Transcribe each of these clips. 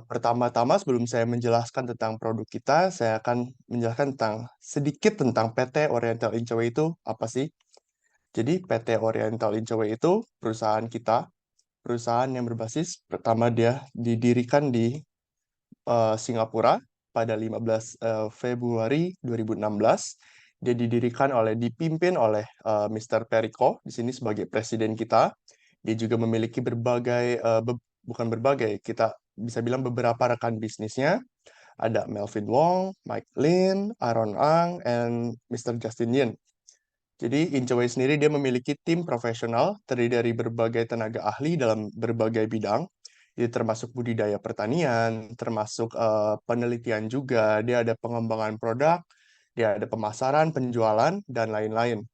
Pertama-tama sebelum saya menjelaskan tentang produk kita, saya akan menjelaskan sedikit tentang PT Oriental Inceway itu apa sih. Jadi PT Oriental Inceway itu perusahaan kita, perusahaan yang berbasis pertama dia didirikan di Singapura pada 15 Februari 2016. Dia dipimpin oleh Mr. Perico di sini sebagai presiden kita. Dia juga memiliki bukan berbagai, kita bisa bilang beberapa rekan bisnisnya. Ada Melvin Wong, Mike Lin, Aaron Ang, and Mr. Justin Yin. Jadi Inceway sendiri dia memiliki tim profesional terdiri dari berbagai tenaga ahli dalam berbagai bidang. Jadi termasuk budidaya pertanian, termasuk penelitian juga, dia ada pengembangan produk, dia ada pemasaran, penjualan, dan lain-lain.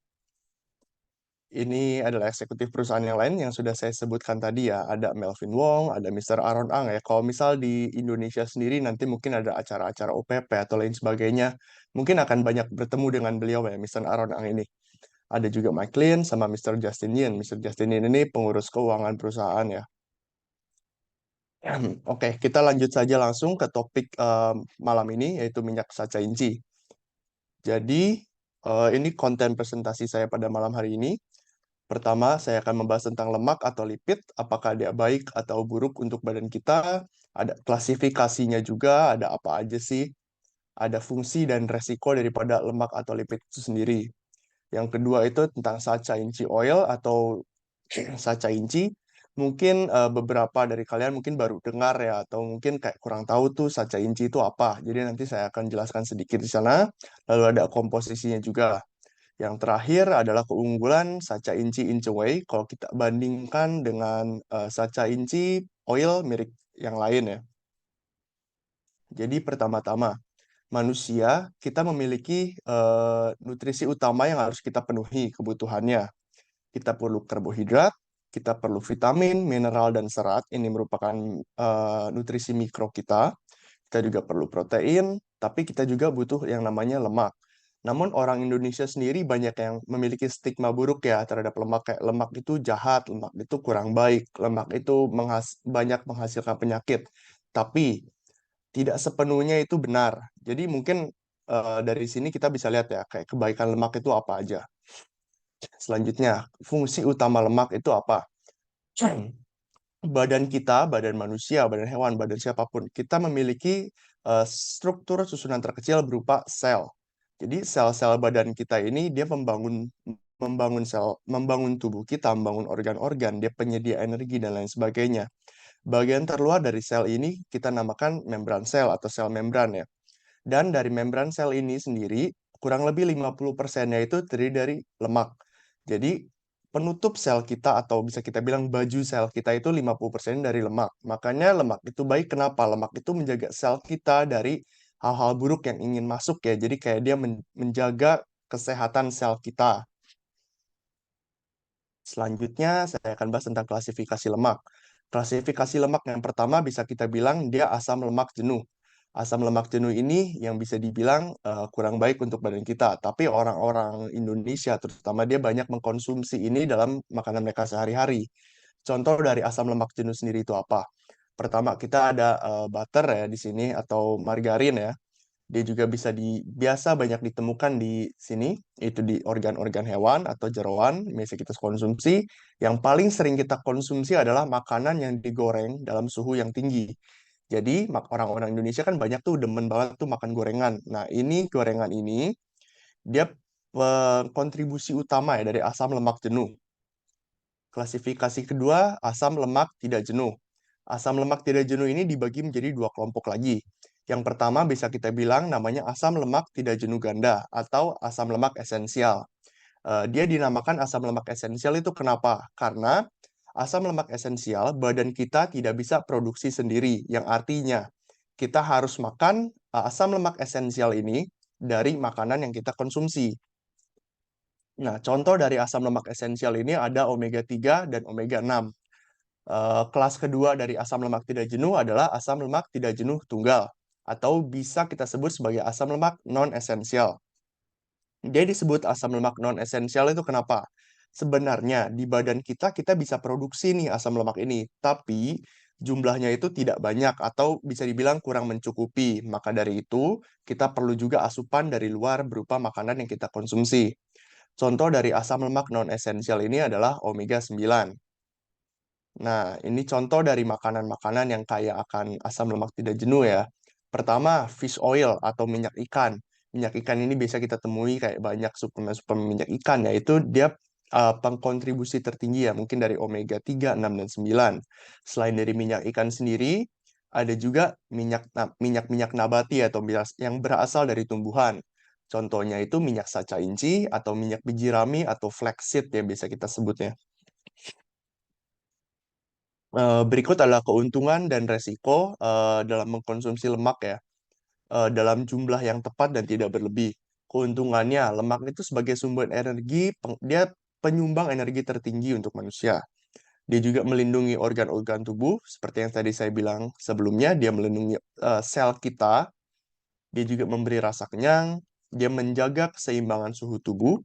Ini adalah eksekutif perusahaan yang lain yang sudah saya sebutkan tadi ya. Ada Melvin Wong, ada Mr. Aaron Ang ya. Kalau misal di Indonesia sendiri nanti mungkin ada acara-acara OPP atau lain sebagainya. Mungkin akan banyak bertemu dengan beliau ya, Mr. Aaron Ang ini. Ada juga Mike Lin sama Mr. Justin Yin. Mr. Justin Yin ini pengurus keuangan perusahaan ya. Oke, kita lanjut saja langsung ke topik malam ini, yaitu minyak sacha inci. Jadi, ini konten presentasi saya pada malam hari ini. Pertama, saya akan membahas tentang lemak atau lipid, apakah dia baik atau buruk untuk badan kita. Ada klasifikasinya juga, ada apa aja sih. Ada fungsi dan resiko daripada lemak atau lipid itu sendiri. Yang kedua itu tentang sacha inci oil atau sacha inci. Mungkin beberapa dari kalian mungkin baru dengar ya, atau mungkin kayak kurang tahu tuh sacha inci itu apa. Jadi nanti saya akan jelaskan sedikit di sana. Lalu ada komposisinya juga. Yang terakhir adalah keunggulan sacha inci Inceway kalau kita bandingkan dengan sacha inci oil mirip yang lain ya. Jadi pertama-tama, manusia kita memiliki nutrisi utama yang harus kita penuhi kebutuhannya. Kita perlu karbohidrat, kita perlu vitamin, mineral, dan serat. Ini merupakan nutrisi mikro kita. Kita juga perlu protein, tapi kita juga butuh yang namanya lemak. Namun orang Indonesia sendiri banyak yang memiliki stigma buruk ya terhadap lemak. Kayak lemak itu jahat, lemak itu kurang baik, lemak itu banyak menghasilkan penyakit. Tapi tidak sepenuhnya itu benar. Jadi mungkin dari sini kita bisa lihat ya, kayak kebaikan lemak itu apa aja. Selanjutnya, fungsi utama lemak itu apa? Badan kita, badan manusia, badan hewan, badan siapapun, kita memiliki struktur susunan terkecil berupa sel. Jadi sel-sel badan kita ini dia membangun tubuh kita, membangun organ-organ, dia penyedia energi dan lain sebagainya. Bagian terluar dari sel ini kita namakan membran sel atau sel membran ya. Dan dari membran sel ini sendiri, kurang lebih 50%-nya itu terdiri dari lemak. Jadi, penutup sel kita atau bisa kita bilang baju sel kita itu 50% dari lemak. Makanya lemak itu baik. Kenapa? Lemak itu menjaga sel kita dari hal-hal buruk yang ingin masuk ya. Jadi kayak dia menjaga kesehatan sel kita. Selanjutnya, saya akan bahas tentang klasifikasi lemak. Klasifikasi lemak yang pertama bisa kita bilang dia asam lemak jenuh. Asam lemak jenuh ini yang bisa dibilang kurang baik untuk badan kita. Tapi orang-orang Indonesia terutama dia banyak mengkonsumsi ini dalam makanan mereka sehari-hari. Contoh dari asam lemak jenuh sendiri itu apa? Pertama, kita ada butter ya di sini atau margarin ya. Dia juga biasa banyak ditemukan di sini, itu di organ-organ hewan atau jeroan, biasa kita konsumsi. Yang paling sering kita konsumsi adalah makanan yang digoreng dalam suhu yang tinggi. Jadi, orang-orang Indonesia kan banyak tuh demen banget tuh makan gorengan. Nah, gorengan ini, dia kontribusi utama ya dari asam lemak jenuh. Klasifikasi kedua, asam lemak tidak jenuh. Asam lemak tidak jenuh ini dibagi menjadi dua kelompok lagi. Yang pertama bisa kita bilang namanya asam lemak tidak jenuh ganda atau asam lemak esensial. Dia dinamakan asam lemak esensial itu kenapa? Karena asam lemak esensial badan kita tidak bisa produksi sendiri, yang artinya kita harus makan asam lemak esensial ini dari makanan yang kita konsumsi. Nah, contoh dari asam lemak esensial ini ada omega 3 dan omega 6. Kelas kedua dari asam lemak tidak jenuh adalah asam lemak tidak jenuh tunggal, atau bisa kita sebut sebagai asam lemak non-esensial. Dia disebut asam lemak non-esensial itu kenapa? Sebenarnya di badan kita bisa produksi nih asam lemak ini, tapi jumlahnya itu tidak banyak atau bisa dibilang kurang mencukupi. Maka dari itu, kita perlu juga asupan dari luar berupa makanan yang kita konsumsi. Contoh dari asam lemak non-esensial ini adalah omega 9. Nah, ini contoh dari makanan-makanan yang kaya akan asam lemak tidak jenuh ya. Pertama, fish oil atau minyak ikan. Minyak ikan ini bisa kita temui kayak banyak suplemen-suplemen minyak ikan, yaitu dia pengkontribusi tertinggi ya, mungkin dari omega 3, 6, dan 9. Selain dari minyak ikan sendiri, ada juga minyak-minyak nabati atau yang berasal dari tumbuhan. Contohnya itu minyak sacha inci atau minyak biji rami atau flaxseed ya bisa kita sebutnya. Berikut adalah keuntungan dan resiko dalam mengkonsumsi lemak ya, dalam jumlah yang tepat dan tidak berlebih. Keuntungannya, lemak itu sebagai sumber energi, dia penyumbang energi tertinggi untuk manusia. Dia juga melindungi organ-organ tubuh, seperti yang tadi saya bilang sebelumnya, dia melindungi sel kita, dia juga memberi rasa kenyang, dia menjaga keseimbangan suhu tubuh.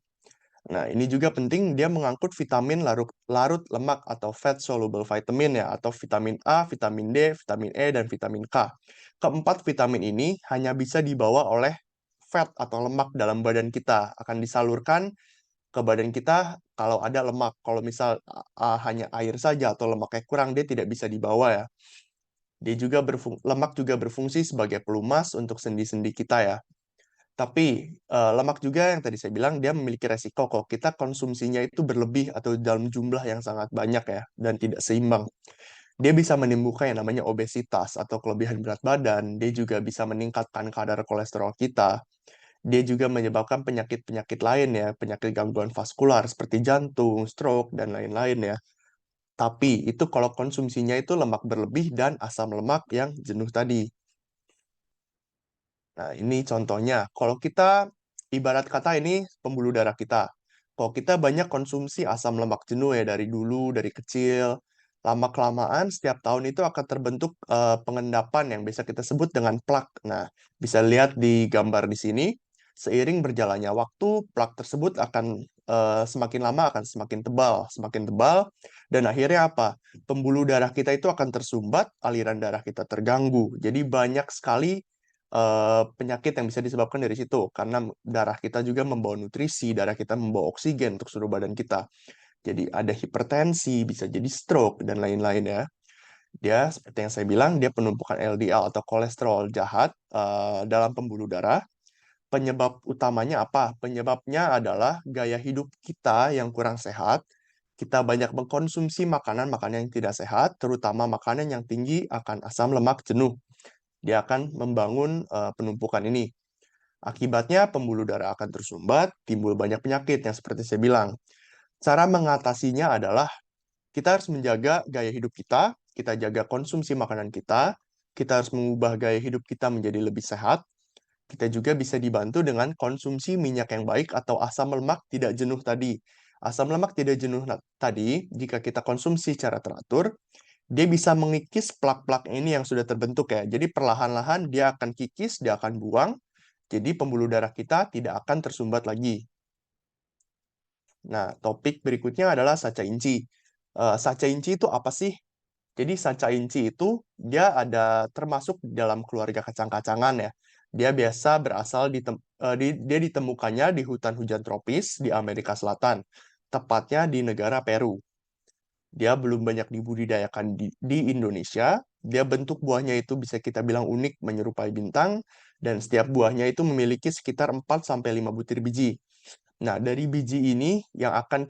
Nah, ini juga penting, dia mengangkut vitamin larut, larut lemak atau fat soluble vitamin ya, atau vitamin A, vitamin D, vitamin E, dan vitamin K. Keempat vitamin ini hanya bisa dibawa oleh fat atau lemak dalam badan kita, akan disalurkan ke badan kita kalau ada lemak. Kalau misal hanya air saja atau lemaknya kurang, dia tidak bisa dibawa ya. Dia juga lemak juga berfungsi sebagai pelumas untuk sendi-sendi kita ya. Tapi lemak juga yang tadi saya bilang dia memiliki resiko kok kita konsumsinya itu berlebih atau dalam jumlah yang sangat banyak ya dan tidak seimbang. Dia bisa menimbulkan yang namanya obesitas atau kelebihan berat badan. Dia juga bisa meningkatkan kadar kolesterol kita. Dia juga menyebabkan penyakit-penyakit lain ya, penyakit gangguan vaskular seperti jantung, stroke, dan lain-lain ya. Tapi itu kalau konsumsinya itu lemak berlebih dan asam lemak yang jenuh tadi. Nah, ini contohnya. Kalau kita, ibarat kata ini pembuluh darah kita. Kalau kita banyak konsumsi asam lemak jenuh ya dari dulu, dari kecil, lama-kelamaan setiap tahun itu akan terbentuk pengendapan yang bisa kita sebut dengan plak. Nah, bisa lihat di gambar di sini, seiring berjalannya waktu, plak tersebut akan semakin lama akan semakin tebal, dan akhirnya apa? Pembuluh darah kita itu akan tersumbat, aliran darah kita terganggu. Jadi banyak sekali penyakit yang bisa disebabkan dari situ karena darah kita juga membawa nutrisi, darah kita membawa oksigen untuk seluruh badan kita. Jadi ada hipertensi, bisa jadi stroke dan lain-lain ya. Dia seperti yang saya bilang, dia penumpukan LDL atau kolesterol jahat dalam pembuluh darah. Penyebab utamanya apa? Penyebabnya adalah gaya hidup kita yang kurang sehat. Kita banyak mengkonsumsi makanan-makanan yang tidak sehat, terutama makanan yang tinggi akan asam lemak jenuh. Dia akan membangun penumpukan ini. Akibatnya pembuluh darah akan tersumbat, timbul banyak penyakit yang seperti saya bilang. Cara mengatasinya adalah kita harus menjaga gaya hidup kita jaga konsumsi makanan kita harus mengubah gaya hidup kita menjadi lebih sehat. Kita juga bisa dibantu dengan konsumsi minyak yang baik atau asam lemak tidak jenuh tadi. Asam lemak tidak jenuh tadi, jika kita konsumsi secara teratur, dia bisa mengikis plak-plak ini yang sudah terbentuk ya. Jadi perlahan-lahan dia akan kikis, dia akan buang. Jadi pembuluh darah kita tidak akan tersumbat lagi. Nah, topik berikutnya adalah sacha inci. Sacha inci itu apa sih? Jadi sacha inci itu dia ada termasuk dalam keluarga kacang-kacangan ya. Dia biasa berasal dia ditemukannya di hutan hujan tropis di Amerika Selatan, tepatnya di negara Peru. Dia belum banyak dibudidayakan di Indonesia. Dia bentuk buahnya itu bisa kita bilang unik, menyerupai bintang, dan setiap buahnya itu memiliki sekitar 4 sampai 5 butir biji. Nah, dari biji ini yang akan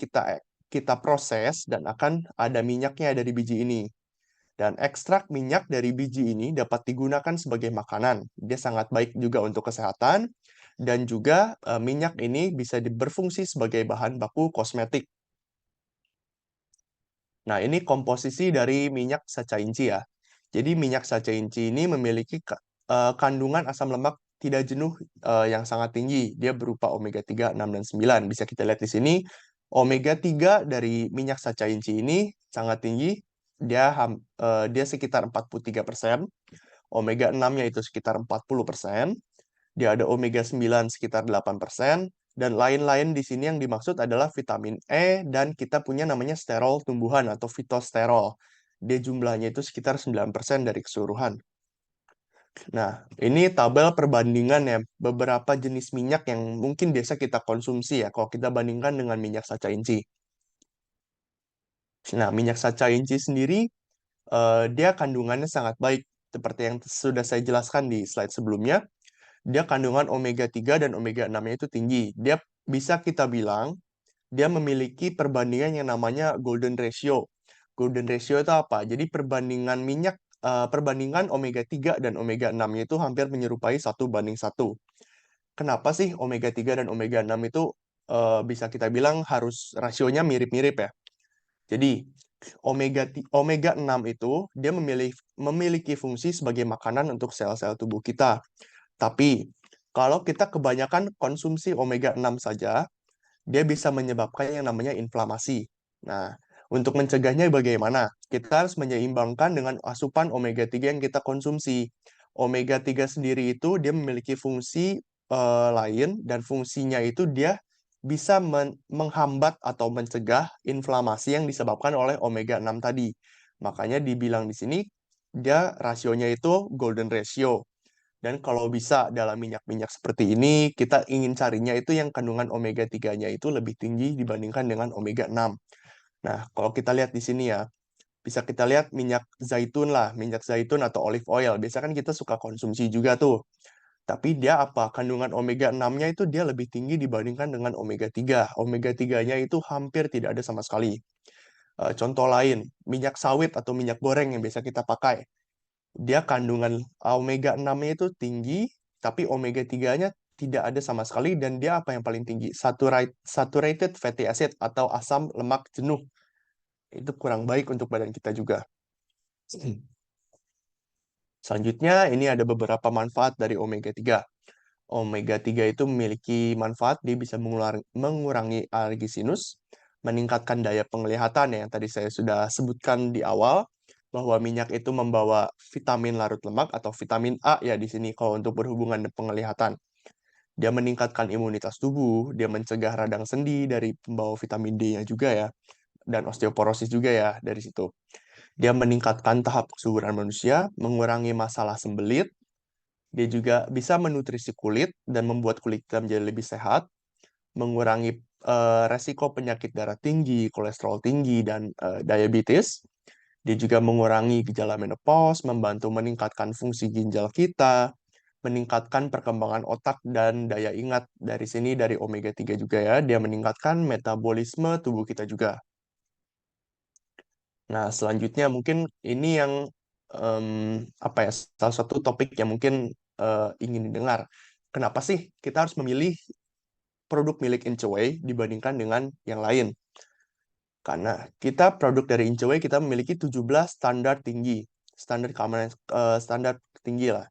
kita proses dan akan ada minyaknya dari biji ini. Dan ekstrak minyak dari biji ini dapat digunakan sebagai makanan. Dia sangat baik juga untuk kesehatan dan juga minyak ini bisa berfungsi sebagai bahan baku kosmetik. Nah, ini komposisi dari minyak sacha inci ya. Jadi minyak sacha inci ini memiliki kandungan asam lemak tidak jenuh yang sangat tinggi. Dia berupa omega 3, 6, dan 9. Bisa kita lihat di sini, omega 3 dari minyak sacha inci ini sangat tinggi. Dia sekitar 43%. Omega 6-nya itu sekitar 40%. Dia ada omega 9 sekitar 8%, dan lain-lain di sini yang dimaksud adalah vitamin E, dan kita punya namanya sterol tumbuhan atau fitosterol. Dia jumlahnya itu sekitar 9% dari keseluruhan. Nah, ini tabel perbandingan ya beberapa jenis minyak yang mungkin biasa kita konsumsi ya kalau kita bandingkan dengan minyak sacha inci. Nah, minyak sacha inci sendiri dia kandungannya sangat baik seperti yang sudah saya jelaskan di slide sebelumnya. Dia kandungan omega 3 dan omega 6-nya itu tinggi. Dia bisa kita bilang dia memiliki perbandingan yang namanya golden ratio. Golden ratio itu apa? Jadi perbandingan omega 3 dan omega 6 itu hampir menyerupai 1:1. Kenapa sih omega 3 dan omega 6 itu bisa kita bilang harus rasionya mirip-mirip ya? Jadi omega 6 itu dia memiliki fungsi sebagai makanan untuk sel-sel tubuh kita. Tapi kalau kita kebanyakan konsumsi omega 6 saja, dia bisa menyebabkan yang namanya inflamasi. Nah, untuk mencegahnya bagaimana? Kita harus menyeimbangkan dengan asupan omega 3 yang kita konsumsi. Omega 3 sendiri itu dia memiliki fungsi lain dan fungsinya itu dia bisa menghambat atau mencegah inflamasi yang disebabkan oleh omega 6 tadi. Makanya dibilang di sini dia rasionya itu golden ratio. Dan kalau bisa dalam minyak-minyak seperti ini, kita ingin carinya itu yang kandungan omega 3-nya itu lebih tinggi dibandingkan dengan omega 6. Nah, kalau kita lihat di sini ya, bisa kita lihat minyak zaitun lah, minyak zaitun atau olive oil. Biasanya kan kita suka konsumsi juga tuh. Tapi dia apa? Kandungan omega 6-nya itu dia lebih tinggi dibandingkan dengan omega 3. Omega 3-nya itu hampir tidak ada sama sekali. Contoh lain, minyak sawit atau minyak goreng yang biasa kita pakai. Dia kandungan omega 6-nya itu tinggi, tapi omega 3-nya tidak ada sama sekali, dan dia apa yang paling tinggi? Saturated fatty acid atau asam lemak jenuh. Itu kurang baik untuk badan kita juga. Selanjutnya, ini ada beberapa manfaat dari omega 3. Omega 3 itu memiliki manfaat, dia bisa mengurangi alergi sinus, meningkatkan daya penglihatan ya, yang tadi saya sudah sebutkan di awal, bahwa minyak itu membawa vitamin larut lemak atau vitamin A ya di sini kalau untuk berhubungan dengan penglihatan. Dia meningkatkan imunitas tubuh, dia mencegah radang sendi dari pembawa vitamin D-nya juga ya, dan osteoporosis juga ya dari situ. Dia meningkatkan tahap kesuburan manusia, mengurangi masalah sembelit, dia juga bisa menutrisi kulit dan membuat kulit kita menjadi lebih sehat, mengurangi resiko penyakit darah tinggi, kolesterol tinggi, dan diabetes. Dia juga mengurangi gejala menopause, membantu meningkatkan fungsi ginjal kita, meningkatkan perkembangan otak dan daya ingat. Dari sini dari omega 3 juga ya, dia meningkatkan metabolisme tubuh kita juga. Nah, selanjutnya mungkin ini yang em, apa ya, salah satu topik yang mungkin ingin didengar. Kenapa sih kita harus memilih produk milik Incheway dibandingkan dengan yang lain? Karena kita produk dari Incheway kita memiliki 17 standar tinggi, standar keamanan standar tinggi lah.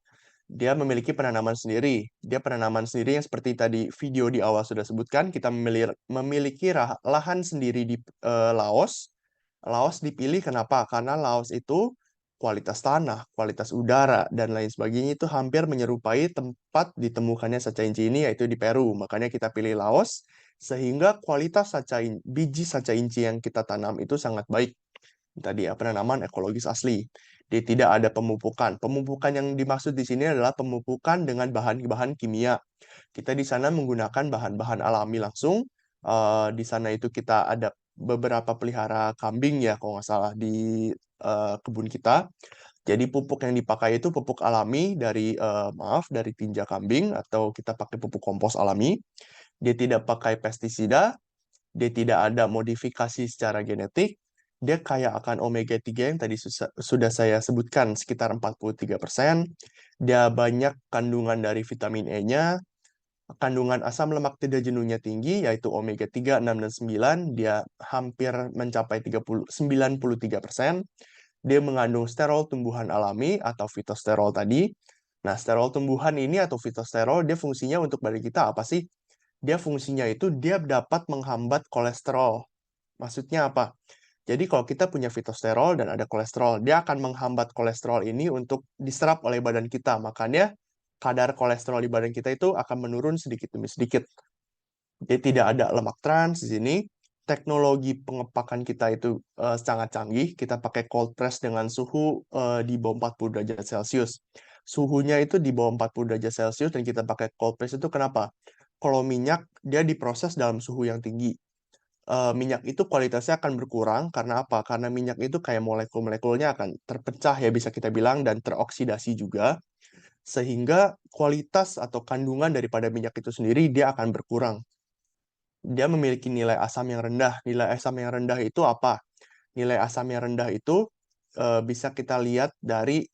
Dia memiliki penanaman sendiri. Dia penanaman sendiri yang seperti tadi video di awal sudah sebutkan, kita memiliki lahan sendiri di Laos. Laos dipilih kenapa? Karena Laos itu kualitas tanah, kualitas udara, dan lain sebagainya itu hampir menyerupai tempat ditemukannya sacha inci ini, yaitu di Peru. Makanya kita pilih Laos, sehingga kualitas biji sacha inci yang kita tanam itu sangat baik. Tadi ya, penanaman ekologis asli. Dia tidak ada pemupukan. Pemupukan yang dimaksud di sini adalah pemupukan dengan bahan-bahan kimia. Kita di sana menggunakan bahan-bahan alami langsung. Di sana itu kita ada beberapa pelihara kambing ya, kalau nggak salah di kebun kita. Jadi pupuk yang dipakai itu pupuk alami dari dari tinja kambing atau kita pakai pupuk kompos alami. Dia tidak pakai pestisida, dia tidak ada modifikasi secara genetik, dia kaya akan omega 3 yang tadi sudah saya sebutkan sekitar 43%. Dia banyak kandungan dari vitamin E-nya, kandungan asam lemak tidak jenuhnya tinggi, yaitu omega 3, 6, dan 9. Dia hampir mencapai 93%. Dia mengandung sterol tumbuhan alami atau fitosterol tadi. Nah, sterol tumbuhan ini atau fitosterol, dia fungsinya untuk badan kita apa sih? Dia fungsinya itu dia dapat menghambat kolesterol. Maksudnya apa? Jadi kalau kita punya fitosterol dan ada kolesterol, dia akan menghambat kolesterol ini untuk diserap oleh badan kita. Makanya kadar kolesterol di badan kita itu akan menurun sedikit demi sedikit. Jadi tidak ada lemak trans di sini. teknologi pengepakan kita itu sangat canggih. Kita pakai cold press dengan suhu di bawah 40 derajat Celcius. Suhunya itu di bawah 40 derajat Celcius dan kita pakai cold press itu kenapa? Kalau minyak, dia diproses dalam suhu yang tinggi. Minyak itu kualitasnya akan berkurang karena apa? Karena minyak itu kayak molekul-molekulnya akan terpecah ya bisa kita bilang dan teroksidasi juga sehingga kualitas atau kandungan daripada minyak itu sendiri dia akan berkurang. Dia memiliki nilai asam yang rendah. Nilai asam yang rendah itu apa? Nilai asam yang rendah itu bisa kita lihat dari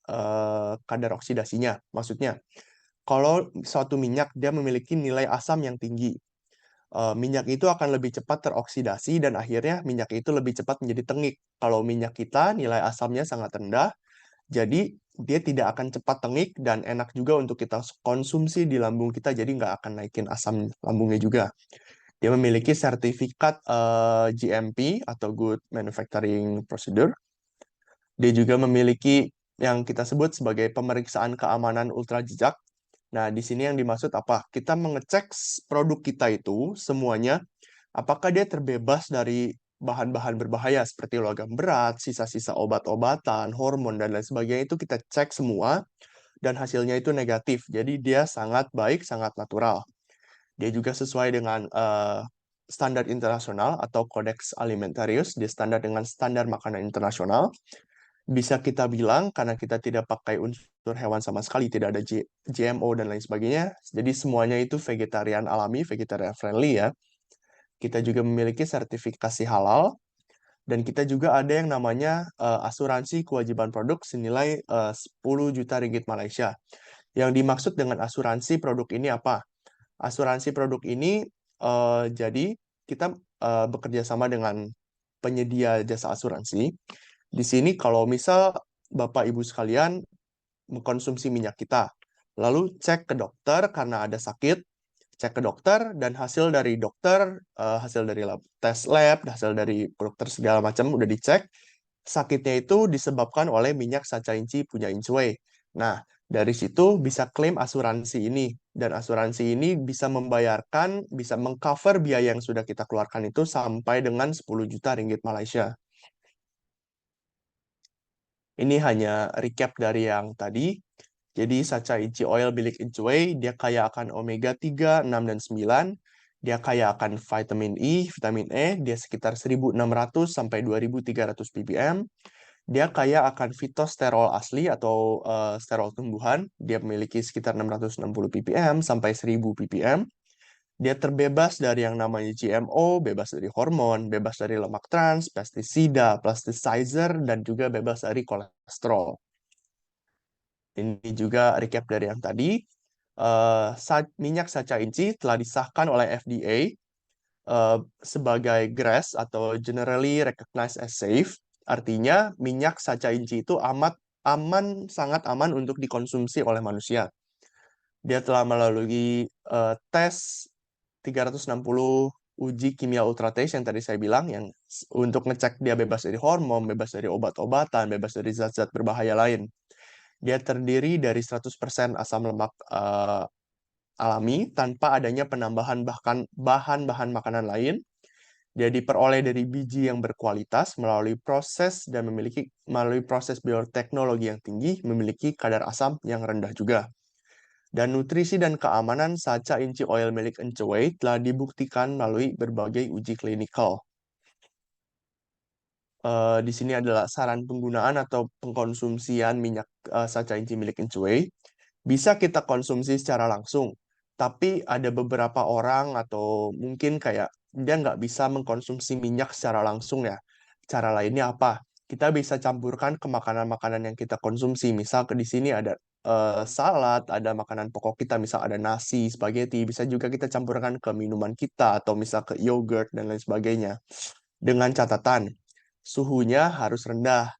kadar oksidasinya. Maksudnya, kalau suatu minyak dia memiliki nilai asam yang tinggi, minyak itu akan lebih cepat teroksidasi dan akhirnya minyak itu lebih cepat menjadi tengik. Kalau minyak kita nilai asamnya sangat rendah, jadi dia tidak akan cepat tengik dan enak juga untuk kita konsumsi di lambung kita, jadi nggak akan naikin asam lambungnya juga. Dia memiliki sertifikat GMP atau Good Manufacturing Procedure. Dia juga memiliki yang kita sebut sebagai pemeriksaan keamanan ultra jejak. Nah, di sini yang dimaksud apa? Kita mengecek produk kita itu semuanya, apakah dia terbebas dari bahan-bahan berbahaya seperti logam berat, sisa-sisa obat-obatan, hormon, dan lain sebagainya. Itu kita cek semua, dan hasilnya itu negatif. Jadi dia sangat baik, sangat natural. Dia juga sesuai dengan standar internasional atau Codex Alimentarius, dia standar dengan standar makanan internasional. Bisa kita bilang karena kita tidak pakai unsur hewan sama sekali, tidak ada GMO dan lain sebagainya. Jadi semuanya itu vegetarian alami, vegetarian friendly ya. Kita juga memiliki sertifikasi halal dan kita juga ada yang namanya asuransi kewajiban produk senilai 10 juta ringgit Malaysia. Yang dimaksud dengan asuransi produk ini apa? Asuransi produk ini jadi kita bekerja sama dengan penyedia jasa asuransi. Di sini kalau misal Bapak Ibu sekalian mengkonsumsi minyak kita, lalu cek ke dokter karena ada sakit, cek ke dokter dan hasil dari dokter, hasil dari tes lab, hasil dari dokter segala macam udah dicek, sakitnya itu disebabkan oleh minyak Sacha Inci punya Inchway. Nah, dari situ bisa klaim asuransi ini. Dan asuransi ini bisa membayarkan, bisa mengcover biaya yang sudah kita keluarkan itu sampai dengan 10 juta ringgit Malaysia. Ini hanya recap dari yang tadi. Jadi Sacha Inchi Oil milik Inchway, dia kaya akan omega 3, 6, dan 9. Dia kaya akan vitamin vitamin E, dia sekitar 1.600 sampai 2.300 ppm. Dia kaya akan fitosterol asli atau sterol tumbuhan. Dia memiliki sekitar 660 ppm sampai 1.000 ppm. Dia terbebas dari yang namanya GMO, bebas dari hormon, bebas dari lemak trans, pestisida, plasticizer, dan juga bebas dari kolesterol. Ini juga recap dari yang tadi. Minyak Sacha Inci telah disahkan oleh FDA sebagai GRAS atau Generally Recognized as Safe. Artinya minyak Sacha Inci itu amat aman, sangat aman untuk dikonsumsi oleh manusia. Dia telah melalui tes 360 uji kimia ultra test yang tadi saya bilang, yang untuk ngecek dia bebas dari hormon, bebas dari obat-obatan, bebas dari zat-zat berbahaya lain. Dia terdiri dari 100% asam lemak alami tanpa adanya penambahan bahkan bahan-bahan makanan lain. Dia diperoleh dari biji yang berkualitas melalui proses bioteknologi yang tinggi, memiliki kadar asam yang rendah juga. Dan nutrisi dan keamanan Sacha Inchi Oil milik Inchway telah dibuktikan melalui berbagai uji klinikal. Di sini adalah saran penggunaan atau pengkonsumsian minyak Sacha Inchi milik Inchway. Bisa kita konsumsi secara langsung, tapi ada beberapa orang atau mungkin kayak dia nggak bisa mengkonsumsi minyak secara langsung ya. Cara lainnya apa? Kita bisa campurkan ke makanan-makanan yang kita konsumsi. Misal di sini ada salad, ada makanan pokok kita, misal ada nasi, spaghetti. Bisa juga kita campurkan ke minuman kita atau misal ke yogurt dan lain sebagainya. Dengan catatan, suhunya harus rendah.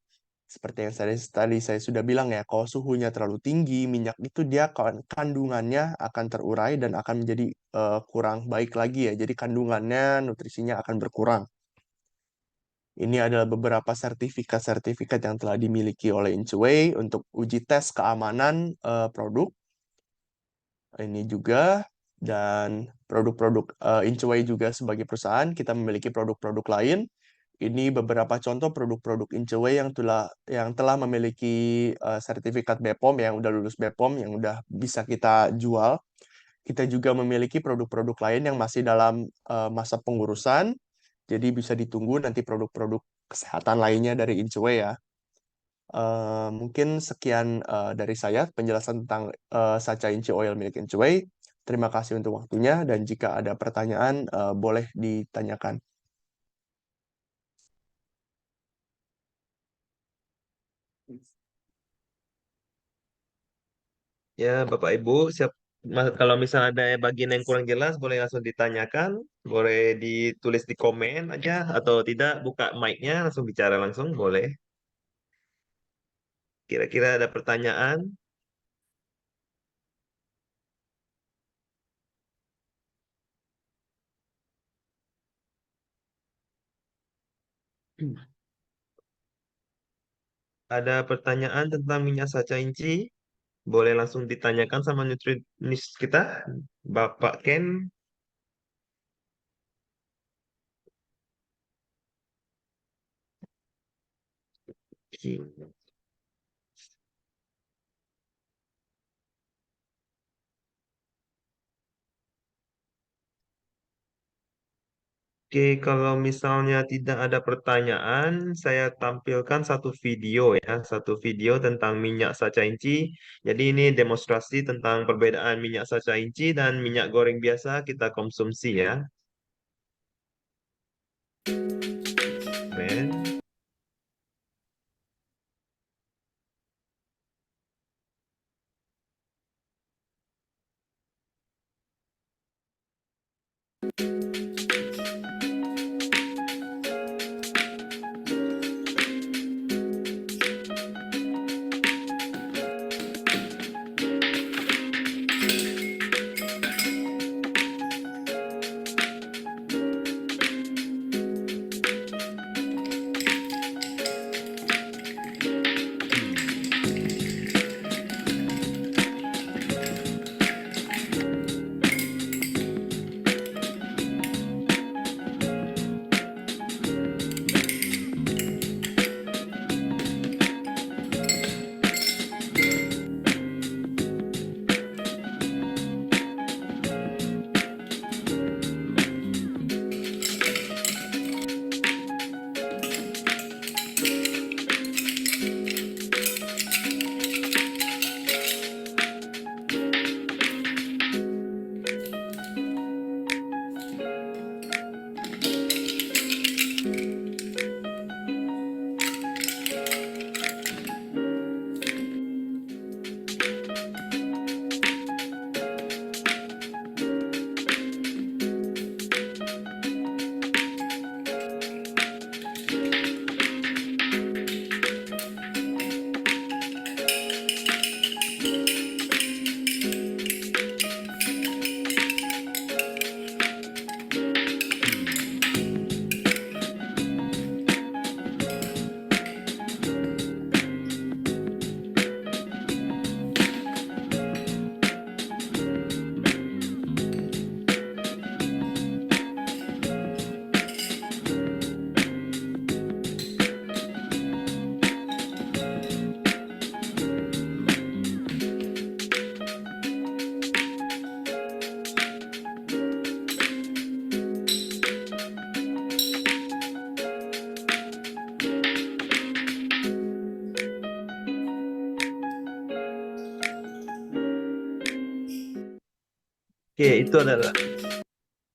Seperti yang tadi saya sudah bilang ya, kalau suhunya terlalu tinggi, minyak itu dia kandungannya akan terurai dan akan menjadi kurang baik lagi ya. Jadi kandungannya, nutrisinya akan berkurang. Ini adalah beberapa sertifikat-sertifikat yang telah dimiliki oleh Inchway untuk uji tes keamanan produk. Ini juga Dan produk-produk Inchway juga sebagai perusahaan, kita memiliki produk-produk lain. Ini beberapa contoh produk-produk Inchway yang telah memiliki sertifikat BPOM, yang udah lulus BPOM, yang udah bisa kita jual. Kita juga memiliki produk-produk lain yang masih dalam masa pengurusan, jadi bisa ditunggu nanti produk-produk kesehatan lainnya dari Inchway ya. Mungkin sekian dari saya penjelasan tentang Sacha Inchi Oil milik Inchway. Terima kasih untuk waktunya dan jika ada pertanyaan boleh ditanyakan. Ya, Bapak Ibu, kalau misalnya ada bagian yang kurang jelas, boleh langsung ditanyakan, boleh ditulis di komen aja, atau tidak, buka mic-nya, langsung bicara langsung, boleh. Kira-kira ada pertanyaan? Ada pertanyaan tentang minyak sacha inci? Boleh langsung ditanyakan sama nutritionist kita, Bapak Ken. Oke, kalau misalnya tidak ada pertanyaan, saya tampilkan satu video ya, satu video tentang minyak sacha inci. Jadi ini demonstrasi tentang perbedaan minyak sacha inci dan minyak goreng biasa kita konsumsi ya. Ben.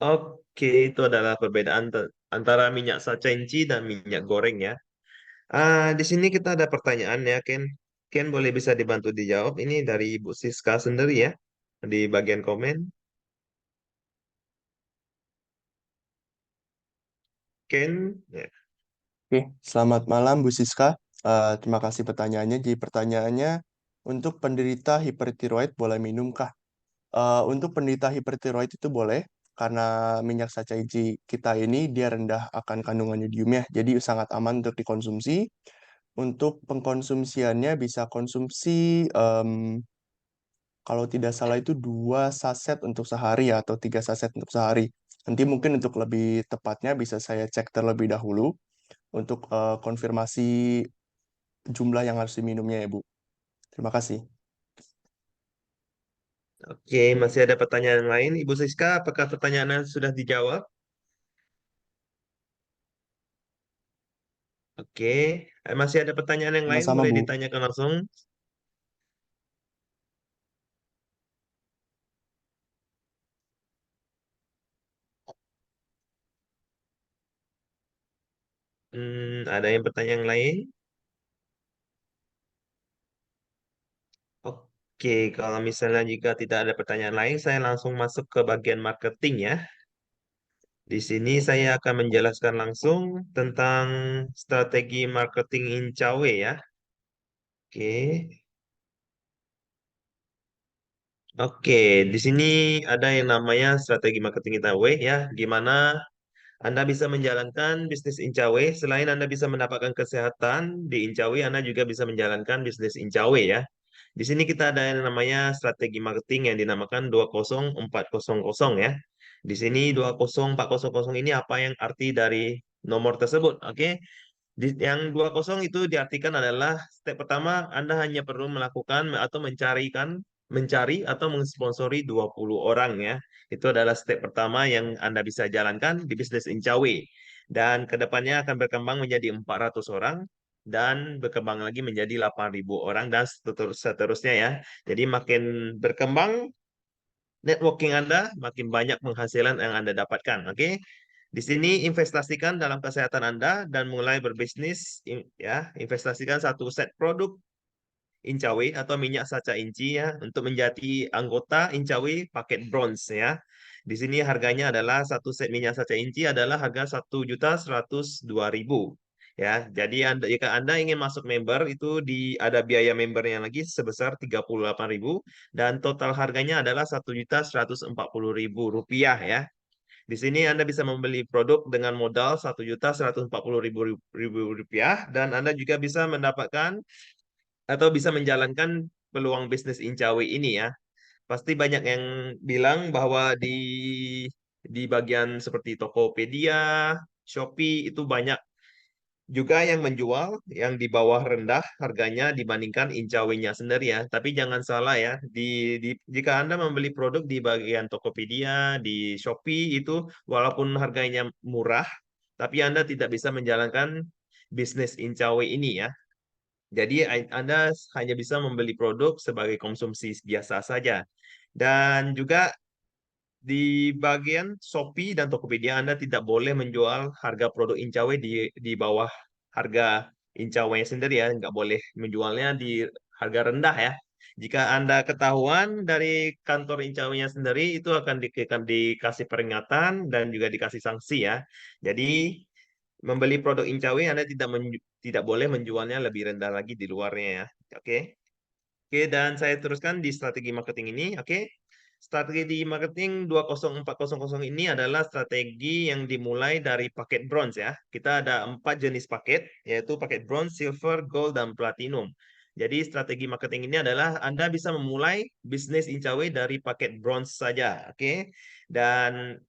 Oke, itu adalah perbedaan antara minyak sacenci dan minyak goreng ya. Di sini kita ada pertanyaan ya, Ken. Ken boleh bisa dibantu dijawab. Ini dari Ibu Siska sendiri ya, di bagian komen. Ken, ya. Oke, selamat malam Bu Siska. Terima kasih pertanyaannya. Jadi pertanyaannya, untuk penderita hipertiroid boleh minumkah? Untuk penderita hipertiroid itu boleh, karena minyak sachaiji kita ini dia rendah akan kandungan yodiumnya, jadi sangat aman untuk dikonsumsi. Untuk pengkonsumsiannya bisa konsumsi Kalau tidak salah itu 2 saset untuk sehari ya, atau 3 saset untuk sehari. Nanti mungkin untuk lebih tepatnya bisa saya cek terlebih dahulu untuk konfirmasi jumlah yang harus diminumnya ya, Bu. Terima kasih. Oke, masih ada pertanyaan lain, Ibu Siska? Apakah pertanyaannya sudah dijawab? Oke, masih ada pertanyaan yang lain, Sama-sama, boleh Bu. ditanyakan langsung. Ada yang pertanyaan yang lain? Oke, kalau misalnya jika tidak ada pertanyaan lain, saya langsung masuk ke bagian marketing ya. Di sini saya akan menjelaskan langsung tentang strategi marketing Incawe ya. Oke. Oke, di sini ada yang namanya strategi marketing Incawe ya, gimana Anda bisa menjalankan bisnis Incawe. Selain Anda bisa mendapatkan kesehatan di Incawe, Anda juga bisa menjalankan bisnis Incawe ya. Di sini kita ada yang namanya strategi marketing yang dinamakan 20400 ya. Di sini 20400 ini apa yang arti dari nomor tersebut? Oke. Yang 20 itu diartikan adalah step pertama Anda hanya perlu melakukan atau mencari atau mensponsori 20 orang ya. Itu adalah step pertama yang Anda bisa jalankan di bisnis Incawe. Dan kedepannya akan berkembang menjadi 400 orang dan berkembang lagi menjadi 8.000 orang dan seterusnya ya. Jadi makin berkembang networking Anda, makin banyak penghasilan yang Anda dapatkan. Oke. Di sini investasikan dalam kesehatan Anda dan mulai berbisnis ya, investasikan satu set produk Incawe atau minyak saca inci ya untuk menjadi anggota Incawe paket bronze ya. Di sini harganya adalah satu set minyak saca inci adalah harga 1.102.000 ya. Jadi jika Anda ingin masuk member itu ada biaya membernya lagi sebesar 38.000 dan total harganya adalah 1.140.000 rupiah ya. Di sini Anda bisa membeli produk dengan modal 1.140.000 rupiah dan Anda juga bisa mendapatkan atau bisa menjalankan peluang bisnis Incawe ini ya. Pasti banyak yang bilang bahwa di bagian seperti Tokopedia, Shopee itu banyak juga yang menjual yang di bawah rendah harganya dibandingkan Incawe-nya sendiri ya. Tapi jangan salah ya, jika Anda membeli produk di bagian Tokopedia, di Shopee itu walaupun harganya murah, tapi Anda tidak bisa menjalankan bisnis Incawe ini ya. Jadi Anda hanya bisa membeli produk sebagai konsumsi biasa saja. Dan juga di bagian Shopee dan Tokopedia Anda tidak boleh menjual harga produk Incawe di bawah harga Incawe sendiri ya, nggak boleh menjualnya di harga rendah ya. Jika Anda ketahuan dari kantor Incawe-nya sendiri itu akan dikasih peringatan dan juga dikasih sanksi ya. Jadi membeli produk Incawe Anda tidak boleh menjualnya lebih rendah lagi di luarnya ya. Oke. Oke, dan saya teruskan di strategi marketing ini. Oke, strategi marketing 20400 ini adalah strategi yang dimulai dari paket bronze ya. Kita ada 4 jenis paket, yaitu paket bronze, silver, gold, dan platinum. Jadi strategi marketing ini adalah Anda bisa memulai bisnis Incawe dari paket bronze saja. Oke, dan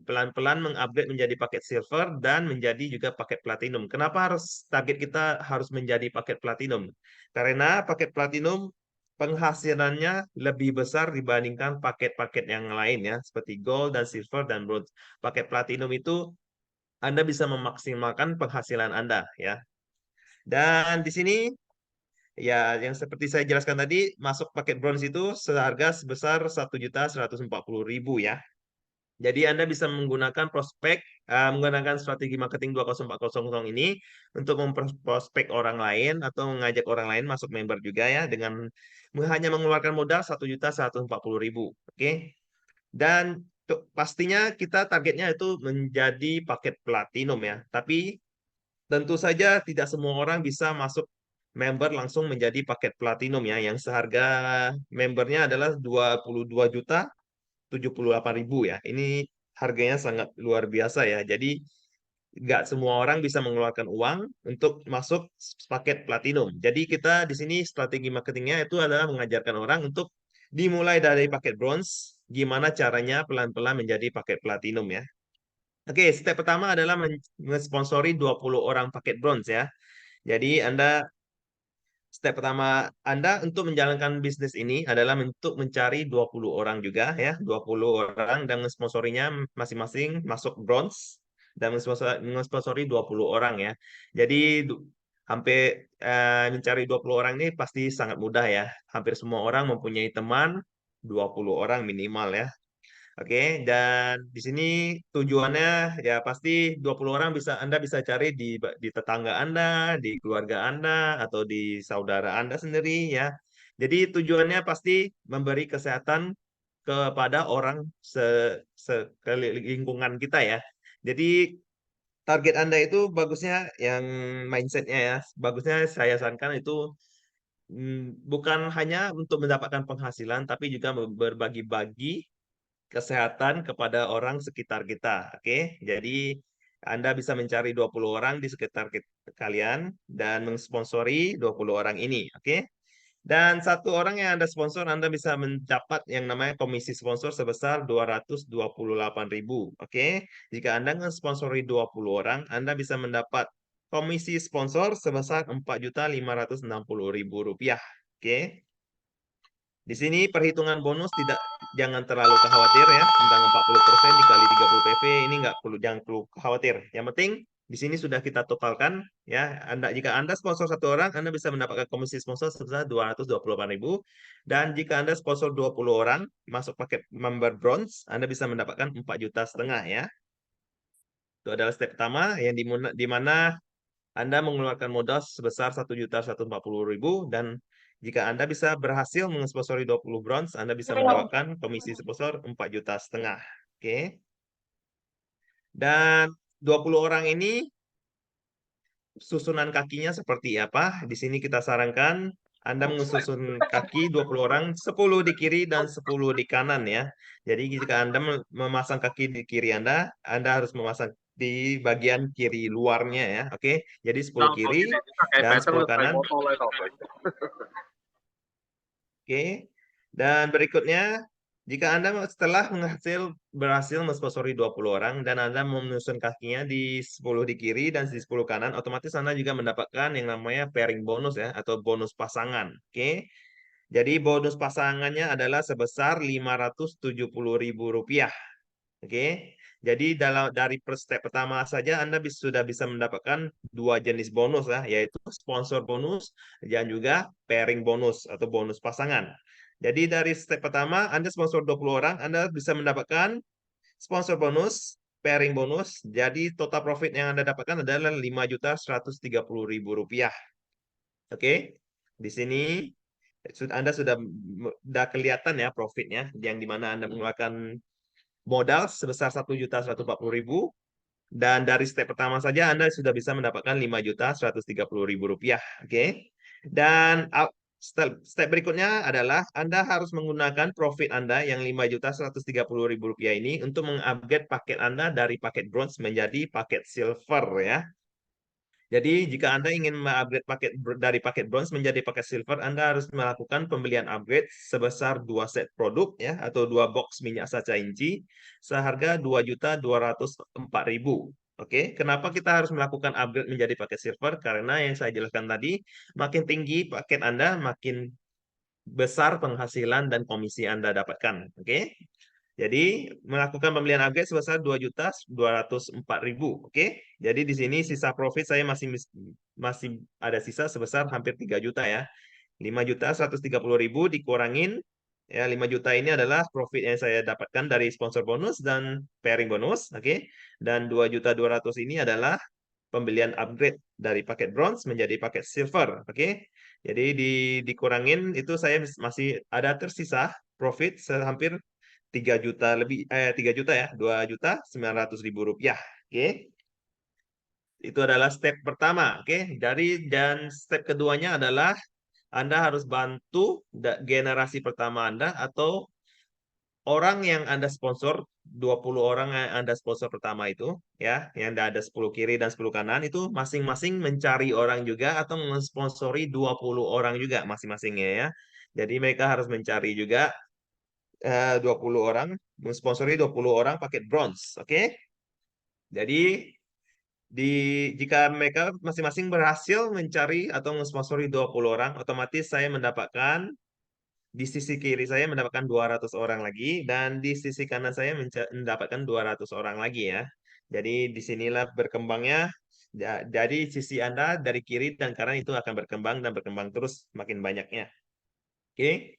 pelan-pelan mengupgrade menjadi paket silver dan menjadi juga paket platinum. Kenapa target kita harus menjadi paket platinum? Karena paket platinum penghasilannya lebih besar dibandingkan paket-paket yang lain ya, seperti gold dan silver dan bronze. Paket platinum itu Anda bisa memaksimalkan penghasilan Anda ya. Dan di sini ya yang seperti saya jelaskan tadi, masuk paket bronze itu seharga sebesar 1.140.000 ya. Jadi Anda bisa menggunakan menggunakan strategi marketing 20400 ini untuk memprospek orang lain atau mengajak orang lain masuk member juga ya dengan hanya mengeluarkan modal 1.140.000. Oke. Dan pastinya kita targetnya itu menjadi paket platinum ya. Tapi tentu saja tidak semua orang bisa masuk member langsung menjadi paket platinum ya yang seharga membernya adalah 22.078.000 ya. Ini harganya sangat luar biasa ya. Jadi nggak semua orang bisa mengeluarkan uang untuk masuk paket platinum. Jadi kita di sini strategi marketingnya itu adalah mengajarkan orang untuk dimulai dari paket bronze, gimana caranya pelan-pelan menjadi paket platinum ya. Oke, step pertama adalah mensponsori 20 orang paket bronze ya. Jadi step pertama Anda untuk menjalankan bisnis ini adalah untuk mencari 20 orang juga ya, 20 orang dan mensponsorinya masing-masing masuk bronze dan mensponsori 20 orang ya. Jadi hampir mencari 20 orang ini pasti sangat mudah ya. Hampir semua orang mempunyai teman 20 orang minimal ya. Oke, dan di sini tujuannya ya pasti 20 orang Anda bisa cari di tetangga Anda, di keluarga Anda, atau di saudara Anda sendiri ya. Jadi tujuannya pasti memberi kesehatan kepada orang lingkungan kita ya. Jadi target Anda itu bagusnya yang mindsetnya ya, bagusnya saya sarankan itu bukan hanya untuk mendapatkan penghasilan, tapi juga berbagi-bagi kesehatan kepada orang sekitar kita. Oke, jadi Anda bisa mencari 20 orang di sekitar kalian dan mensponsori 20 orang ini. Oke, dan satu orang yang Anda sponsor, Anda bisa mendapat yang namanya komisi sponsor sebesar 228.000. Oke, jika Anda mensponsori 20 orang, Anda bisa mendapat komisi sponsor sebesar 4.560.000 rupiah. Oke, di sini perhitungan bonus jangan terlalu khawatir ya, tentang 40% dikali 30 PV ini jangan perlu khawatir. Yang penting di sini sudah kita totalkan ya. Jika Anda sponsor satu orang, Anda bisa mendapatkan komisi sponsor sebesar 228.000, dan jika Anda sponsor 20 orang masuk paket member bronze, Anda bisa mendapatkan 4,5 juta ya. Itu adalah step pertama di mana Anda mengeluarkan modal sebesar 1.140.000, dan jika Anda bisa berhasil mensponsori 20 bronze, Anda bisa mendapatkan komisi sponsor 4,5 juta. Oke. Dan 20 orang ini susunan kakinya seperti apa? Di sini kita sarankan Anda mensusun kaki 20 orang, 10 di kiri dan 10 di kanan ya. Jadi jika Anda memasang kaki di kiri Anda harus memasang di bagian kiri luarnya ya. Oke. Jadi 10 kiri dan 10 kanan. Oke. Dan berikutnya, jika Anda setelah berhasil mensponsori 20 orang dan Anda menyusun kakinya di 10 di kiri dan di 10 kanan, otomatis Anda juga mendapatkan yang namanya pairing bonus ya, atau bonus pasangan. Oke. Jadi bonus pasangannya adalah sebesar 570.000 rupiah. Oke. Jadi dari step pertama saja Anda sudah bisa mendapatkan dua jenis bonus ya, yaitu sponsor bonus dan juga pairing bonus atau bonus pasangan. Jadi dari step pertama Anda sponsor 20 orang, Anda bisa mendapatkan sponsor bonus, pairing bonus. Jadi total profit yang Anda dapatkan adalah 5.130.000 rupiah. Oke. Di sini Anda sudah kelihatan ya profitnya, yang dimana Anda mengeluarkan modal sebesar 1.140.000, dan dari step pertama saja Anda sudah bisa mendapatkan 5.130.000 rupiah. Oke. Dan step berikutnya adalah Anda harus menggunakan profit Anda yang 5.130.000 rupiah ini untuk mengupgrade paket Anda dari paket bronze menjadi paket silver ya. Jadi jika Anda ingin mengupgrade dari paket bronze menjadi paket silver, Anda harus melakukan pembelian upgrade sebesar 2 set produk ya, atau 2 box minyak saca inci seharga 2.204.000. Oke, kenapa kita harus melakukan upgrade menjadi paket silver? Karena yang saya jelaskan tadi, makin tinggi paket Anda, makin besar penghasilan dan komisi Anda dapatkan. Oke. Jadi melakukan pembelian upgrade sebesar 2.204.000. Oke. Jadi di sini sisa profit saya masih ada sisa sebesar hampir 3 juta ya. 5.130.000 dikurangin ya, 5 juta ini adalah profit yang saya dapatkan dari sponsor bonus dan pairing bonus, oke. Dan 2.200.000 ini adalah pembelian upgrade dari paket bronze menjadi paket silver, oke. Jadi dikurangin itu saya masih ada tersisa profit hampir 3 juta lebih, 3 juta ya, 2.900.000 rupiah. Oke. Itu adalah step pertama, oke. Dan step keduanya adalah Anda harus bantu generasi pertama Anda atau orang yang Anda sponsor, 20 orang yang Anda sponsor pertama itu, ya, yang ada 10 kiri dan 10 kanan, itu masing-masing mencari orang juga atau mensponsori 20 orang juga masing-masingnya ya. Jadi mereka harus mencari juga 20 orang, mensponsori 20 orang paket bronze, oke? Jadi di jika mereka masing-masing berhasil mencari atau mensponsori 20 orang, otomatis saya mendapatkan di sisi kiri saya mendapatkan 200 orang lagi dan di sisi kanan saya mendapatkan 200 orang lagi ya. Jadi disinilah berkembangnya. Jadi sisi Anda dari kiri dan kanan itu akan berkembang dan berkembang terus makin banyaknya. Oke.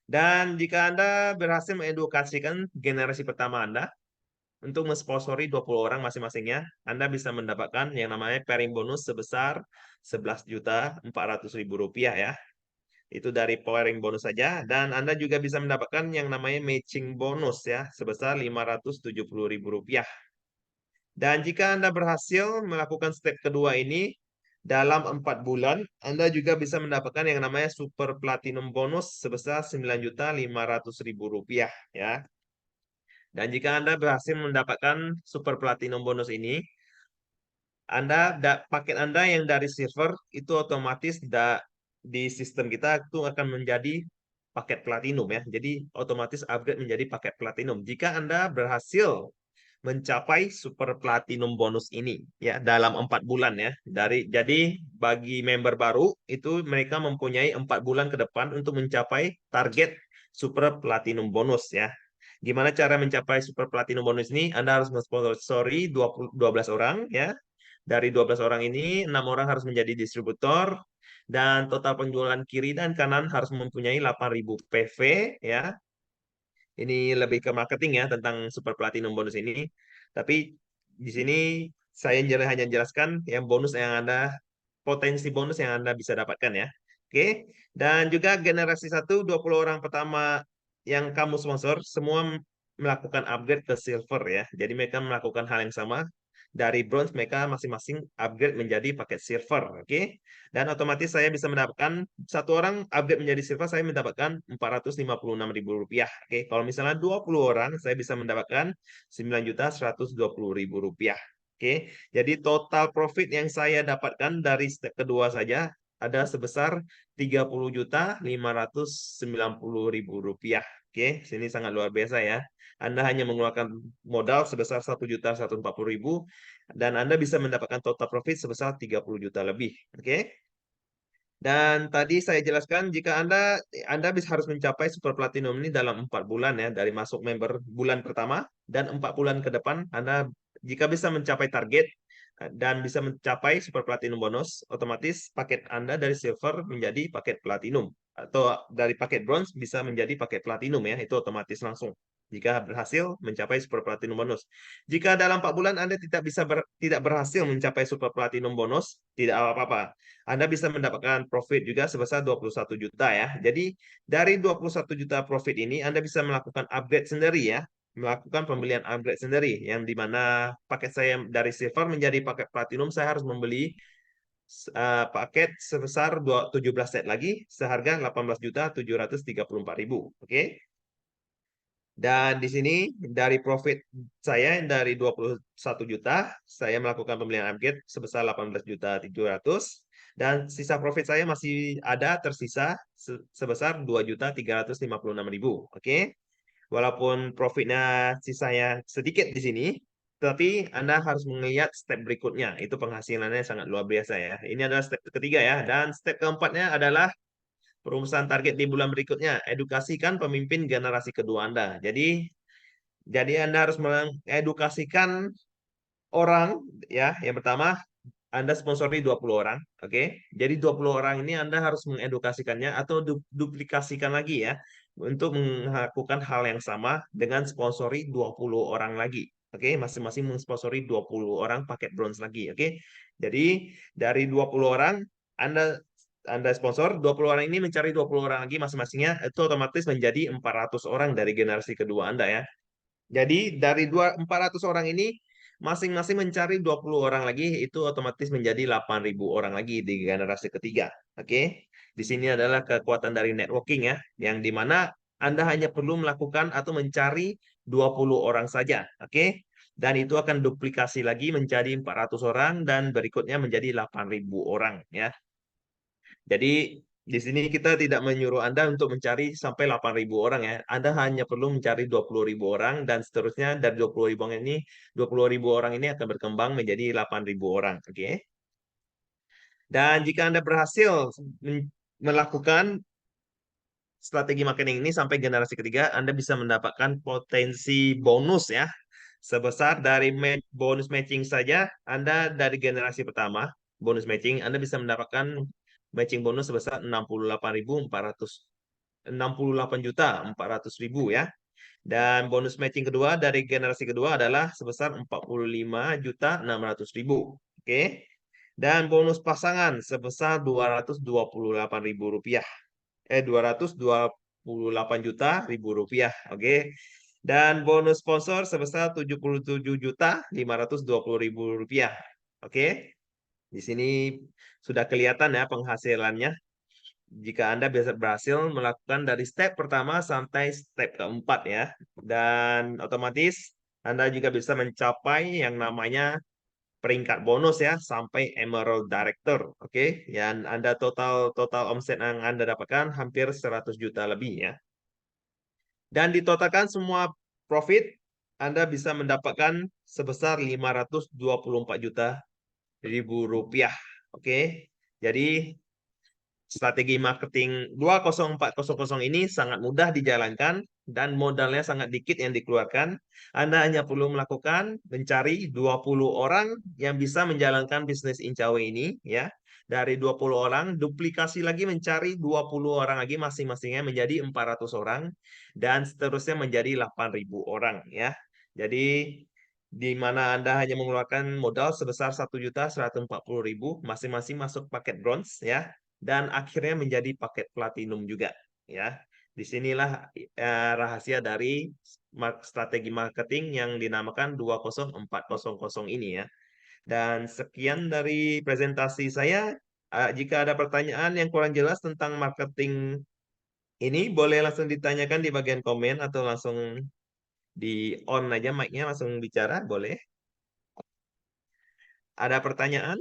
Dan jika Anda berhasil mengedukasikan generasi pertama Anda untuk mensponsori 20 orang masing-masingnya, Anda bisa mendapatkan yang namanya pairing bonus sebesar 11.400.000 rupiah ya. Itu dari pairing bonus saja. Dan Anda juga bisa mendapatkan yang namanya matching bonus ya, sebesar 570.000 rupiah. Dan jika Anda berhasil melakukan step kedua ini, dalam 4 bulan, Anda juga bisa mendapatkan yang namanya super platinum bonus sebesar 9.500.000 rupiah ya. Dan jika Anda berhasil mendapatkan super platinum bonus ini, paket Anda yang dari silver itu otomatis di sistem kita itu akan menjadi paket platinum ya. Jadi otomatis upgrade menjadi paket platinum. Jika Anda berhasil mencapai super platinum bonus ini ya dalam 4 bulan ya. Jadi bagi member baru itu mereka mempunyai 4 bulan ke depan untuk mencapai target super platinum bonus ya. Gimana cara mencapai super platinum bonus ini? Anda harus mensponsori 12 orang ya. Dari 12 orang ini, 6 orang harus menjadi distributor dan total penjualan kiri dan kanan harus mempunyai 8.000 PV ya. Ini lebih ke marketing ya tentang super platinum bonus ini. Tapi di sini saya hanya jelaskan yang bonus yang Anda potensi bonus yang Anda bisa dapatkan ya. Oke. Dan juga generasi 20 orang pertama yang kamu sponsor semua melakukan upgrade ke silver ya. Jadi mereka melakukan hal yang sama. Dari bronze mereka masing-masing upgrade menjadi paket silver, oke? Dan otomatis saya bisa mendapatkan satu orang upgrade menjadi silver saya mendapatkan 456.000 rupiah, oke? Kalau misalnya 20 orang saya bisa mendapatkan 9.120.000 rupiah. Oke, jadi total profit yang saya dapatkan dari step kedua saja ada sebesar 30.590.000 rupiah. Oke, sini sangat luar biasa ya. Anda hanya mengeluarkan modal sebesar 1.140.000 dan Anda bisa mendapatkan total profit sebesar 30 juta lebih. Oke. Dan tadi saya jelaskan jika Anda bisa harus mencapai super platinum ini dalam 4 bulan ya dari masuk member bulan pertama dan 4 bulan ke depan Anda jika bisa mencapai target dan bisa mencapai super platinum bonus, otomatis paket Anda dari silver menjadi paket platinum atau dari paket bronze bisa menjadi paket platinum ya, itu otomatis langsung. Jika berhasil mencapai super platinum bonus. Jika dalam 4 bulan Anda tidak berhasil mencapai super platinum bonus, tidak apa-apa. Anda bisa mendapatkan profit juga sebesar 21 juta ya. Jadi dari 21 juta profit ini Anda bisa melakukan upgrade sendiri ya. Melakukan pembelian upgrade sendiri. Yang dimana paket saya dari silver menjadi paket platinum saya harus membeli paket sebesar 17 set lagi seharga 18.734.000. Oke. Dan di sini dari profit saya yang dari 21 juta, saya melakukan pembelian upgrade sebesar 18.700 dan sisa profit saya masih ada tersisa sebesar 2.356.000. Oke. Walaupun profitnya sisanya sedikit di sini, tapi Anda harus melihat step berikutnya. Itu penghasilannya sangat luar biasa ya. Ini adalah step ketiga ya. Dan step keempatnya adalah perumusan target di bulan berikutnya. Edukasikan pemimpin generasi kedua Anda. Jadi Anda harus mengedukasikan orang ya. Yang pertama, Anda sponsori 20 orang, oke? Jadi 20 orang ini Anda harus mengedukasikannya atau duplikasikan lagi ya untuk melakukan hal yang sama dengan sponsori 20 orang lagi. Oke, masing-masing mensponsori 20 orang paket bronze lagi, oke? Jadi dari 20 orang Anda sponsor 20 orang ini mencari 20 orang lagi masing-masingnya itu otomatis menjadi 400 orang dari generasi kedua Anda ya. Jadi dari 400 orang ini masing-masing mencari 20 orang lagi itu otomatis menjadi 8.000 orang lagi di generasi ketiga. Oke. Di sini adalah kekuatan dari networking ya, yang dimana Anda hanya perlu melakukan atau mencari 20 orang saja, oke? Dan itu akan duplikasi lagi menjadi 400 orang dan berikutnya menjadi 8.000 orang ya. Jadi di sini kita tidak menyuruh Anda untuk mencari sampai 8.000 orang ya. Anda hanya perlu mencari 20.000 orang dan seterusnya dari 20.000 orang ini 20.000 orang ini akan berkembang menjadi 8.000 orang, oke? Dan jika Anda berhasil melakukan strategi marketing ini sampai generasi ketiga, Anda bisa mendapatkan potensi bonus ya. Sebesar dari bonus matching saja, Anda dari generasi pertama, bonus matching, Anda bisa mendapatkan matching bonus sebesar 68 juta 400.000 ya. Dan bonus matching kedua dari generasi kedua adalah sebesar 45.600.000. Oke. Dan bonus pasangan sebesar 228.000 rupiah. 228 juta ribu rupiah. Oke. Dan bonus sponsor sebesar 77.520.000 rupiah. Oke. Di sini sudah kelihatan ya penghasilannya. Jika Anda bisa berhasil melakukan dari step pertama sampai step keempat ya. Dan otomatis Anda juga bisa mencapai yang namanya peringkat bonus ya sampai Emerald Director. Oke. Dan Anda total total omset yang Anda dapatkan hampir 100 juta lebih ya. Dan ditotalkan semua profit, Anda bisa mendapatkan sebesar 524 juta ribu rupiah. Oke. Jadi strategi marketing 20400 ini sangat mudah dijalankan dan modalnya sangat dikit yang dikeluarkan. Anda hanya perlu melakukan mencari 20 orang yang bisa menjalankan bisnis Incawe ini ya. Dari 20 orang, duplikasi lagi mencari 20 orang lagi masing-masingnya menjadi 400 orang dan seterusnya menjadi 8.000 orang ya. Jadi di mana Anda hanya mengeluarkan modal sebesar 1.140.000 masing-masing masuk paket bronze ya dan akhirnya menjadi paket platinum juga ya. Disinilah rahasia dari strategi marketing yang dinamakan 20400 ini ya. Dan sekian dari presentasi saya. Jika ada pertanyaan yang kurang jelas tentang marketing ini, boleh langsung ditanyakan di bagian komen atau langsung di on aja mic-nya langsung bicara, boleh. Ada pertanyaan?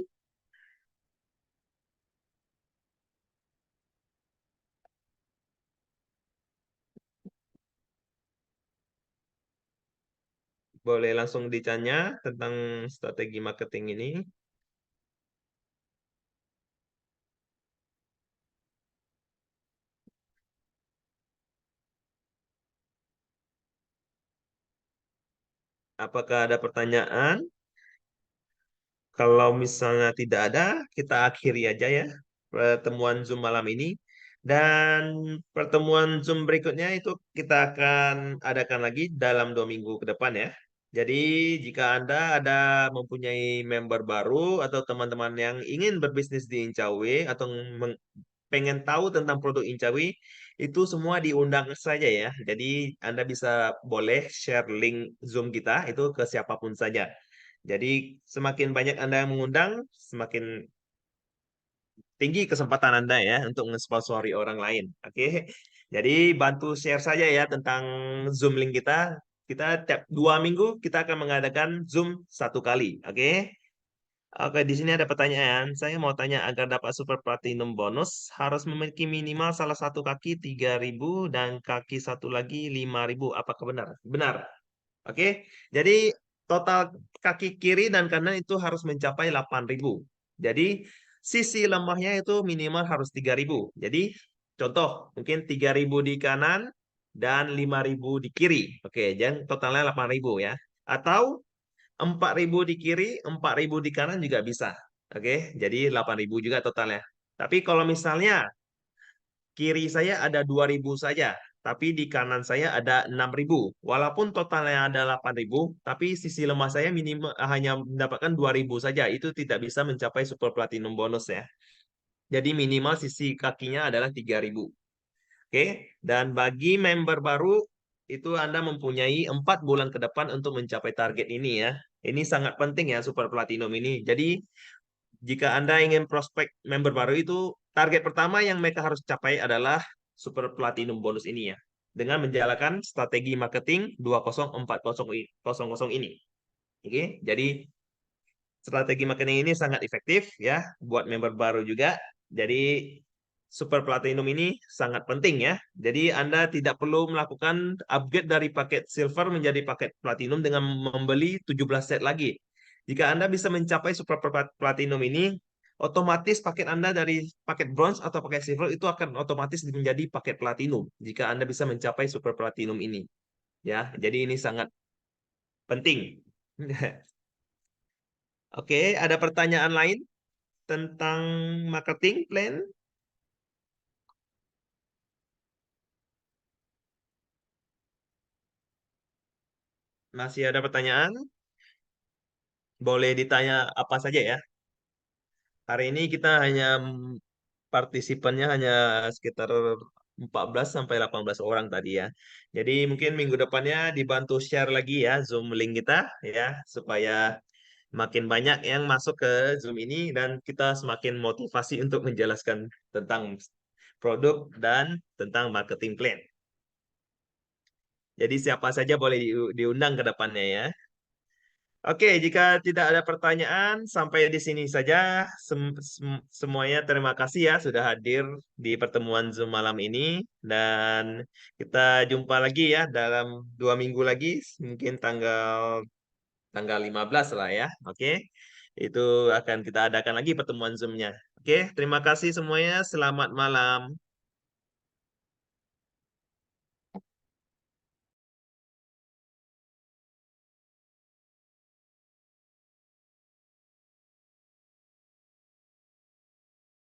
Boleh langsung ditanya tentang strategi marketing ini. Apakah ada pertanyaan? Kalau misalnya tidak ada, kita akhiri aja ya pertemuan Zoom malam ini. Dan pertemuan Zoom berikutnya itu kita akan adakan lagi dalam 2 minggu ke depan ya. Jadi jika Anda ada mempunyai member baru atau teman-teman yang ingin berbisnis di Incawe atau pengen tahu tentang produk Incawi, itu semua diundang saja ya. Jadi Anda bisa boleh share link Zoom kita itu ke siapapun saja. Jadi semakin banyak Anda yang mengundang, semakin tinggi kesempatan Anda ya untuk mensponsori orang lain. Oke. Jadi bantu share saja ya tentang Zoom link kita. Kita tiap 2 minggu kita akan mengadakan Zoom 1 kali. Oke. Oke, di sini ada pertanyaan. Saya mau tanya agar dapat super platinum bonus harus memiliki minimal salah satu kaki 3.000 dan kaki satu lagi 5.000. Apakah benar? Benar. Oke. Jadi total kaki kiri dan kanan itu harus mencapai 8.000. Jadi sisi lemahnya itu minimal harus 3.000. Jadi contoh mungkin 3.000 di kanan dan 5.000 di kiri. Oke, jadi totalnya 8.000 ya. Atau 4.000 di kiri, 4.000 di kanan juga bisa. Oke, jadi 8.000 juga totalnya. Tapi kalau misalnya kiri saya ada 2.000 saja, tapi di kanan saya ada 6.000. Walaupun totalnya ada 8.000, tapi sisi lemah saya minimal hanya mendapatkan 2.000 saja. Itu tidak bisa mencapai super platinum bonus ya. Jadi minimal sisi kakinya adalah 3.000. Oke, dan bagi member baru itu Anda mempunyai 4 bulan ke depan untuk mencapai target ini ya. Ini sangat penting ya super platinum ini. Jadi jika Anda ingin prospek member baru itu target pertama yang mereka harus capai adalah super platinum bonus ini ya. dengan menjalankan strategi marketing 204000 ini. Oke, jadi strategi marketing ini sangat efektif ya buat member baru juga. Jadi Super Platinum ini sangat penting ya. Jadi Anda tidak perlu melakukan upgrade dari paket Silver menjadi paket Platinum dengan membeli 17 set lagi. Jika Anda bisa mencapai Super Platinum ini, otomatis paket Anda dari paket Bronze atau paket Silver itu akan otomatis menjadi paket Platinum jika Anda bisa mencapai Super Platinum ini. Ya, jadi ini sangat penting. Oke, ada pertanyaan lain tentang marketing plan? Masih ada pertanyaan? Boleh ditanya apa saja ya. Hari ini kita hanya partisipannya hanya sekitar 14 sampai 18 orang tadi ya. Jadi mungkin minggu depannya dibantu share lagi ya Zoom link kita ya supaya makin banyak yang masuk ke Zoom ini dan kita semakin motivasi untuk menjelaskan tentang produk dan tentang marketing plan. Jadi siapa saja boleh diundang ke depannya ya. Oke, jika tidak ada pertanyaan, sampai di sini saja. Semuanya terima kasih ya sudah hadir di pertemuan Zoom malam ini. Dan kita jumpa lagi ya dalam 2 minggu lagi, mungkin tanggal tanggal 15 lah ya. Oke, itu akan kita adakan lagi pertemuan Zoom-nya. Oke, terima kasih semuanya. Selamat malam.